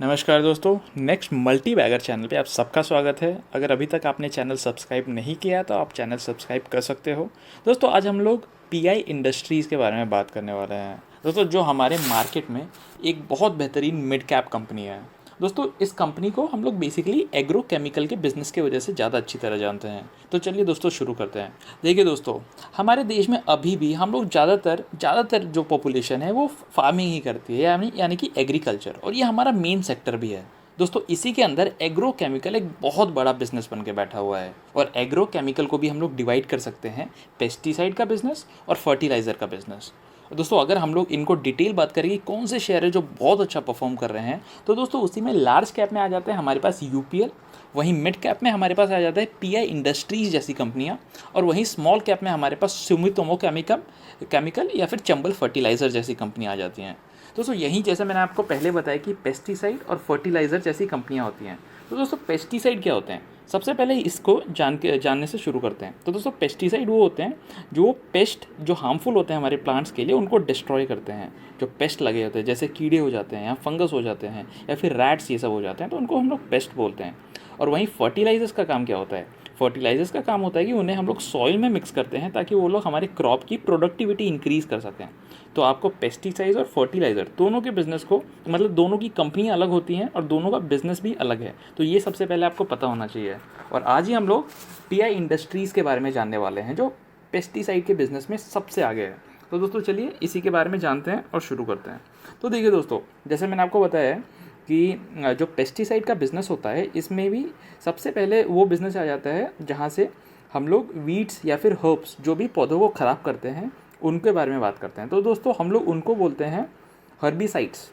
नमस्कार दोस्तों, next multi bagger channel पे आप सबका स्वागत है। अगर अभी तक आपने चैनल सब्सक्राइब नहीं किया तो आप चैनल सब्सक्राइब कर सकते हो। दोस्तों आज हम लोग पीआई इंडस्ट्रीज़ के बारे में बात करने वाले हैं। दोस्तों जो हमारे मार्केट में एक बहुत बेहतरीन मिड कैप कंपनी है। दोस्तों इस कंपनी को हम लोग बेसिकली एग्रो केमिकल के बिज़नेस की वजह से ज़्यादा अच्छी तरह जानते हैं। तो चलिए दोस्तों शुरू करते हैं। देखिए दोस्तों, हमारे देश में अभी भी हम लोग ज़्यादातर जो पॉपुलेशन है वो फार्मिंग ही करती है, यानी कि एग्रीकल्चर, और ये हमारा मेन सेक्टर भी है। दोस्तों इसी के अंदर एग्रो केमिकल एक बहुत बड़ा बिजनेस बन के बैठा हुआ है। और एग्रो केमिकल को भी हम लोग डिवाइड कर सकते हैं पेस्टिसाइड का बिज़नेस और फर्टिलाइज़र का बिज़नेस। दोस्तों अगर हम लोग इनको डिटेल बात करें कि कौन से शेयर है जो बहुत अच्छा परफॉर्म कर रहे हैं, तो दोस्तों उसी में लार्ज कैप में आ जाते हैं हमारे पास यूपीएल, वहीं मिड कैप में हमारे पास आ जाता है पीआई इंडस्ट्रीज़ जैसी कंपनियां, और वहीं स्मॉल कैप में हमारे पास सुमितोमो केमिकल या फिर चंबल फर्टिलाइज़र जैसी कंपनियां आ जाती हैं। दोस्तों यहीं जैसे मैंने आपको पहले बताया कि पेस्टिसाइड और फर्टिलाइज़र जैसी कंपनियां होती हैं। तो दोस्तों पेस्टिसाइड क्या होते हैं, सबसे पहले इसको जानने से शुरू करते हैं। तो दोस्तों पेस्टिसाइड वो होते हैं जो पेस्ट जो हार्मफुल होते हैं हमारे प्लांट्स के लिए उनको डिस्ट्रॉय करते हैं। जो पेस्ट लगे होते हैं जैसे कीड़े हो जाते हैं या फंगस हो जाते हैं या फिर रैट्स, ये सब हो जाते हैं, तो उनको हम लोग पेस्ट बोलते हैं। और वहीं फर्टिलाइज़र्स का काम क्या होता है, फर्टिलाइज़र्स का काम होता है कि उन्हें हम लोग सॉइल में मिक्स करते हैं ताकि वो लोग हमारे क्रॉप की प्रोडक्टिविटी इंक्रीज़ कर सकें। तो आपको पेस्टिसाइड्स और फर्टिलाइज़र दोनों के बिज़नेस को, मतलब दोनों की कंपनियां अलग होती हैं और दोनों का बिज़नेस भी अलग है। तो ये सबसे पहले आपको पता होना चाहिए। और आज ही हम लोग पीआई इंडस्ट्रीज़ के बारे में जानने वाले हैं जो पेस्टिसाइड के बिज़नेस में सबसे आगे है। तो दोस्तों चलिए इसी के बारे में जानते हैं और शुरू करते हैं। तो देखिए दोस्तों, जैसे मैंने आपको बताया कि जो पेस्टिसाइड का बिज़नेस होता है इसमें भी सबसे पहले वो बिज़नेस आ जाता है जहाँ से हम लोग वीड्स या फिर हर्ब्स जो भी पौधों को ख़राब करते हैं उनके बारे में बात करते हैं। तो दोस्तों हम लोग उनको बोलते हैं हर्बिसाइड्स,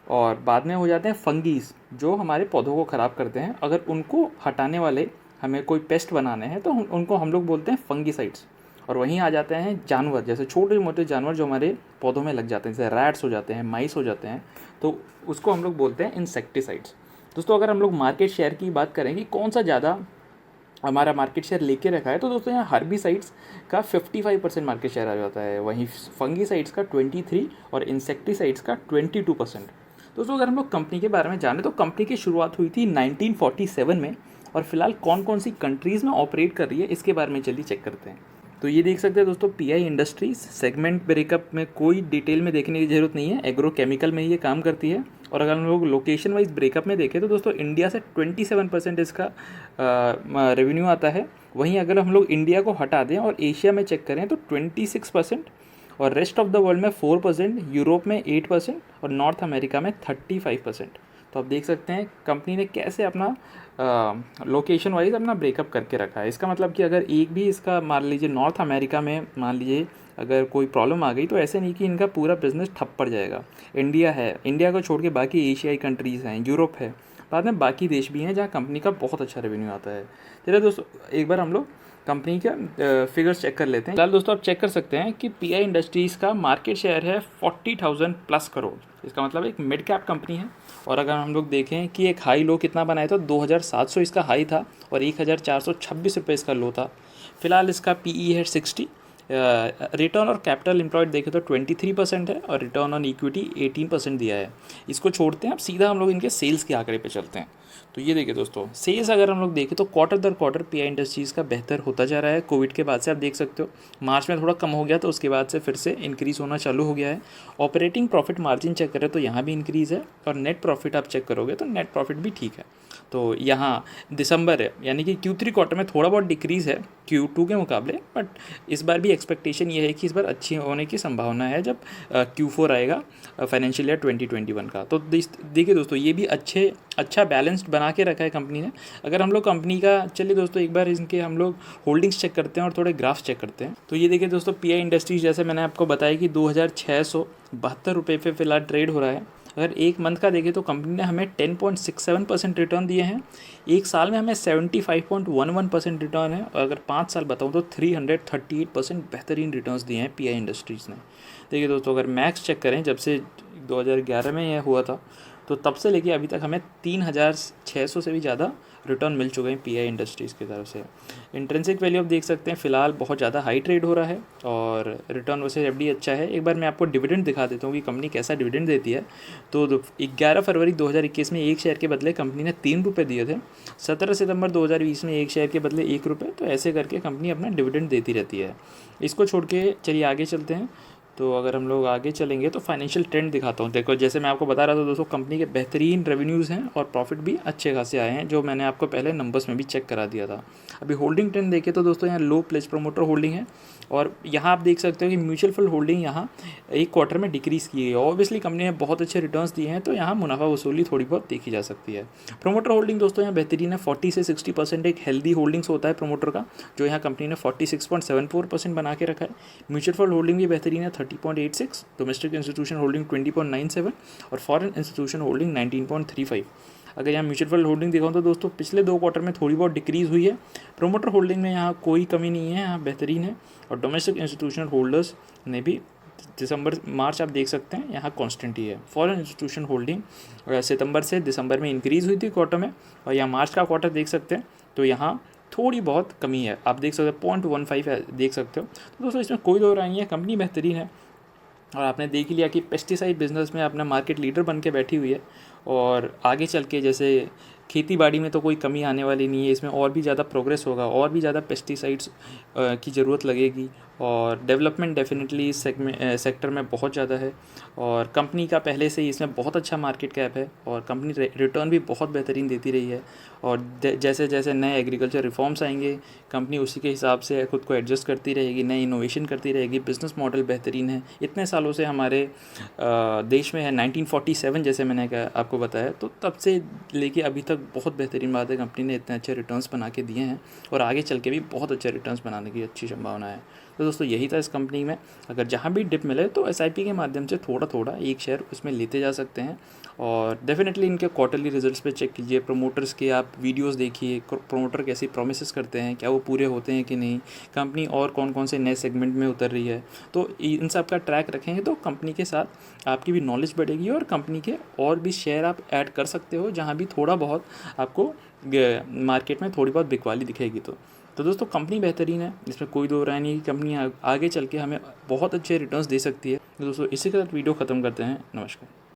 और बाद में हो जाते हैं फंगीज जो हमारे पौधों को ख़राब करते हैं। अगर उनको हटाने वाले हमें कोई पेस्ट बनाने हैं तो उनको हम लोग बोलते हैं फंगीसाइड्स। और वहीं आ जाते हैं जानवर, जैसे छोटे मोटे जानवर जो हमारे पौधों में लग जाते हैं, जैसे रैट्स हो जाते हैं, माइस हो जाते हैं, तो उसको हम लोग बोलते हैं इंसेक्टिसाइड्स। दोस्तों अगर हम लोग मार्केट शेयर की बात करें कि कौन सा ज़्यादा हमारा मार्केट शेयर लेके रखा है, तो दोस्तों यहाँ हर्बिसाइड्स का 55% मार्केट शेयर आ जाता है, वहीं फंगीसाइड्स का 23% और इंसेक्टिसाइड्स का 22%। दोस्तों अगर हम लोग कंपनी के बारे में जाने तो कंपनी की शुरुआत हुई थी 1947 में, और फिलहाल कौन कौन सी कंट्रीज़ में ऑपरेट कर रही है इसके बारे में चलिए चेक करते हैं। तो ये देख सकते हैं दोस्तों, पीआई इंडस्ट्रीज सेगमेंट ब्रेकअप में कोई डिटेल में देखने की ज़रूरत नहीं है, एग्रो केमिकल में ये काम करती है। और अगर हम लोग लोकेशन वाइज ब्रेकअप में देखें तो दोस्तों इंडिया से 27% इसका रेवेन्यू आता है। वहीं अगर हम लोग इंडिया को हटा दें और एशिया में चेक करें तो 26%, और रेस्ट ऑफ द वर्ल्ड में 4%, यूरोप में 8% और नॉर्थ अमेरिका में 35%। तो आप देख सकते हैं कंपनी ने कैसे अपना लोकेशन वाइज अपना ब्रेकअप करके रखा है। इसका मतलब कि अगर एक भी इसका मान लीजिए नॉर्थ अमेरिका में मान लीजिए अगर कोई प्रॉब्लम आ गई तो ऐसे नहीं कि इनका पूरा बिजनेस ठप पड़ जाएगा। इंडिया है, इंडिया को छोड़ के बाकी एशियाई कंट्रीज़ हैं, यूरोप है, बाद में बाकी देश भी हैं जहाँ कंपनी का बहुत अच्छा रेवेन्यू आता है। चलिए दोस्तों एक बार हम लोग कंपनी का फिगर्स चेक कर लेते हैं। फिलहाल दोस्तों आप चेक कर सकते हैं कि पीआई इंडस्ट्रीज़ का मार्केट शेयर है 40,000 प्लस करोड़। इसका मतलब एक मिड कैप कंपनी है। और अगर हम लोग देखें कि एक हाई लो कितना बनाया था, 2700 इसका हाई था और 1426 रुपये इसका लो था। फिलहाल इसका पीई है 60। रिटर्न और कैपिटल एम्प्लॉयड देखें तो 23% है और रिटर्न ऑन इक्विटी 18% दिया है। इसको छोड़ते हैं, अब सीधा हम लोग इनके सेल्स के आंकड़े पे चलते हैं। तो ये देखिए दोस्तों, सेल्स अगर हम लोग देखें तो क्वार्टर दर क्वार्टर पीआई इंडस्ट्रीज़ का बेहतर होता जा रहा है। कोविड के बाद से आप देख सकते हो मार्च में थोड़ा कम हो गया, तो उसके बाद से फिर से इंक्रीज़ होना चालू हो गया है। ऑपरेटिंग प्रॉफिट मार्जिन चेक करें तो यहाँ भी इंक्रीज़ है, और नेट प्रॉफिट आप चेक करोगे तो नेट प्रॉफिट भी ठीक है। तो यहाँ दिसंबर है यानी कि Q3 क्वार्टर में थोड़ा बहुत डिक्रीज़ है Q2 के मुकाबले, बट इस बार भी एक्सपेक्टेशन ये है कि इस बार अच्छी होने की संभावना है जब Q4 आएगा फाइनेंशियल ईयर 2021 का। तो देखिए दोस्तों ये भी अच्छा बैलेंस्ड बना के रखा है कंपनी ने। अगर हम लोग कंपनी का चलिए दोस्तों एक बार इनके हम लोग होल्डिंग्स चेक करते हैं और थोड़े ग्राफ्स चेक करते हैं। तो ये देखिए दोस्तों, पीआई इंडस्ट्रीज जैसे मैंने आपको बताया कि 2672 रुपये पे फिलहाल ट्रेड हो रहा है। अगर एक मंथ का देखें तो कंपनी ने हमें 10.67% रिटर्न दिए हैं, एक साल में हमें 75.11% रिटर्न है, और अगर 5 साल बताऊं तो 338% बेहतरीन रिटर्न्स दिए हैं पीआई इंडस्ट्रीज़ ने। देखिए दोस्तों अगर मैक्स चेक करें, जब से 2011 में यह हुआ था तो तब से लेके अभी तक हमें 3600 से भी ज़्यादा रिटर्न मिल चुके हैं पीआई इंडस्ट्रीज़ की तरफ से। इंट्रिंसिक वैल्यू आप देख सकते हैं फ़िलहाल बहुत ज़्यादा हाई ट्रेड हो रहा है और रिटर्न वैसे एफडी अच्छा है। एक बार मैं आपको डिविडेंड दिखा देता हूँ कि कंपनी कैसा डिविडेंड देती है। तो 11 फरवरी 2021 में एक शेयर के बदले कंपनी ने 3 रुपये दिए थे। 17 सितंबर 2020 में एक शेयर के बदले 1 रुपये। तो ऐसे करके कंपनी अपना डिविडेंड देती रहती है। इसको छोड़ के चलिए आगे चलते हैं। तो अगर हम लोग आगे चलेंगे तो फाइनेंशियल ट्रेंड दिखाता हूँ। देखो जैसे मैं आपको बता रहा था दोस्तों, कंपनी के बेहतरीन रेवेन्यूज़ हैं और प्रॉफिट भी अच्छे खासे आए हैं, जो मैंने आपको पहले नंबर्स में भी चेक करा दिया था। अभी होल्डिंग ट्रेंड देखें तो दोस्तों यहाँ लो प्लेस प्रमोटर होल्डिंग है और यहाँ आप देख सकते हो कि म्यूचुअल फंड होल्डिंग यहाँ एक क्वार्टर में डिक्रीज़ की है। ऑब्वियसली कंपनी ने बहुत अच्छे रिटर्न्स दिए हैं, तो यहाँ मुनाफा वसूली थोड़ी बहुत देखी जा सकती है। प्रमोटर होल्डिंग दोस्तों यहाँ बेहतरीन है, 40 से 60% एक हेल्दी होल्डिंग्स होता है प्रमोटर का, जो यहाँ कंपनी ने 46.74% बना के रखा है। म्यूचुअल फंड होल्डिंग भी बेहतरीन है, 30.86, डोमेस्टिक इंस्टीट्यूशन होल्डिंग 20.97 और फॉरेन इंस्टीट्यूशन होल्डिंग 19.35। अगर यहाँ म्यूचुअल फंड होल्डिंग दिखाऊँ तो दोस्तों पिछले 2 क्वार्टर में थोड़ी बहुत डिक्रीज़ हुई है। प्रमोटर होल्डिंग में यहाँ कोई कमी नहीं है, यहाँ बेहतरीन है। और डोमेस्टिक इंस्टीट्यूशनल होल्डर्स ने भी मार्च आप देख सकते हैं यहाँ कांस्टेंट ही है। फॉरेन इंस्टीट्यूशन होल्डिंग सितंबर से दिसंबर में इंक्रीज़ हुई थी क्वार्टर में, और यहाँ मार्च का क्वार्टर देख सकते हैं तो यहाँ थोड़ी बहुत कमी है, आप देख सकते हो 0.15 है, देख सकते हो। तो दोस्तों इसमें कोई दो राय नहीं है, कंपनी बेहतरीन है। और आपने देख लिया कि पेस्टिसाइड बिजनेस में अपना मार्केट लीडर बन के बैठी हुई है, और आगे चल के जैसे खेती बाड़ी में तो कोई कमी आने वाली नहीं है, इसमें और भी ज़्यादा प्रोग्रेस होगा, और भी ज़्यादा पेस्टिसाइड्स की ज़रूरत लगेगी, और डेवलपमेंट डेफिनेटली इस सेक्टर में बहुत ज़्यादा है। और कंपनी का पहले से ही इसमें बहुत अच्छा मार्केट कैप है, और कंपनी रिटर्न भी बहुत बेहतरीन देती रही है। और जैसे जैसे नए एग्रीकल्चर रिफॉर्म्स आएंगे, कंपनी उसी के हिसाब से खुद को एडजस्ट करती रहेगी, नई इनोवेशन करती रहेगी। बिज़नेस मॉडल बेहतरीन है, इतने सालों से हमारे देश में है, 1947 जैसे मैंने आपको बताया, तो तब से लेके अभी तक बहुत बेहतरीन बात है, कंपनी ने इतने अच्छे रिटर्न्स बना के दिए हैं, और आगे चल के भी बहुत अच्छे रिटर्न्स बनाने की अच्छी संभावना है। तो दोस्तों यही था इस कंपनी में। अगर जहाँ भी डिप मिले तो एसआईपी के माध्यम से थोड़ा थोड़ा एक शेयर उसमें लेते जा सकते हैं। और डेफिनेटली इनके क्वार्टरली रिजल्ट्स पे चेक कीजिए, प्रमोटर्स के आप वीडियोस देखिए, प्रमोटर कैसी प्रोमिसेस करते हैं, क्या वो पूरे होते हैं कि नहीं, कंपनी और कौन कौन से नए सेगमेंट में उतर रही है। तो इन सब का ट्रैक रखेंगे तो कंपनी के साथ आपकी भी नॉलेज बढ़ेगी, और कंपनी के और भी शेयर आप ऐड कर सकते हो जहाँ भी थोड़ा बहुत आपको मार्केट में थोड़ी बहुत बिकवाली दिखेगी। तो दोस्तों कंपनी बेहतरीन है, इसमें कोई दो राय नहीं। कंपनी आगे चल के हमें बहुत अच्छे रिटर्न्स दे सकती है। तो दोस्तों इसी के साथ वीडियो ख़त्म करते हैं। नमस्कार।